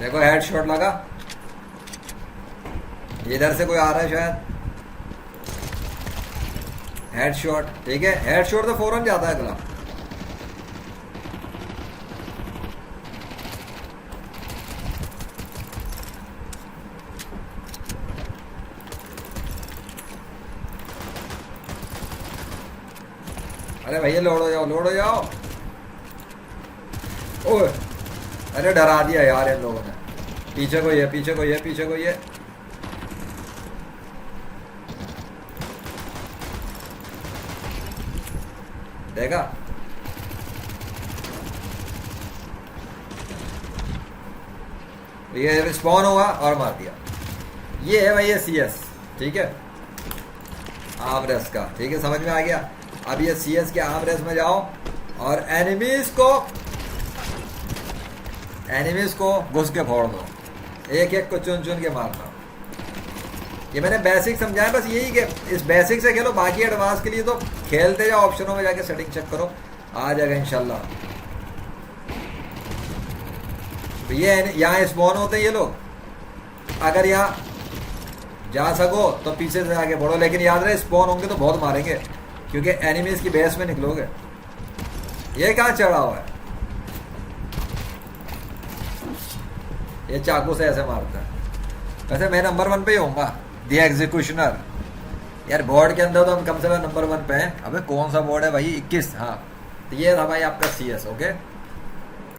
देखो head shot लगा, इधर से कोई आ रहा है शायद, हेड शॉट, ठीक है, हेड शॉट तो फौरन जाता है अगला। अरे भैया लोड हो जाओ, लोड हो जाओ। ओए अरे डरा दिया यार इन लोगों ने। पीछे कोई है, पीछे कोई है, पीछे कोई है। देखा, ये स्पॉन हुआ और मार दिया। ये है भाई ये CS, ठीक है, आर्म रेस का, ठीक है, समझ में आ गया। अब ये CS के आर्म रेस में जाओ और एनिमीज को घुस के फोड़ दो, एक एक को चुन चुन के मारना। ये मैंने बेसिक समझाया, बस यही कि इस बेसिक से खेलो, बाकी एडवांस के लिए तो खेलते जाओ, ऑप्शनों में जाके सेटिंग चेक करो, आ जाएगा इंशाल्लाह। तो ये यहाँ स्पॉन होते हैं ये लोग, अगर यहाँ जा सको तो पीछे से आगे बढ़ो, लेकिन याद रहे स्पॉन होंगे तो बहुत मारेंगे, क्योंकि एनिमीज की बेस में निकलोगे। ये कहाँ चढ़ा हुआ है, ये चाकू से ऐसे मारता है। वैसे मैं नंबर 1 पे ही होऊंगा, दी एग्जीक्यूशनर। यार बोर्ड के अंदर तो हम कम से कम नंबर 1 पे हैं। अबे कौन सा बोर्ड है भाई, 21, हाँ। तो ये था भाई आपका CS, ओके।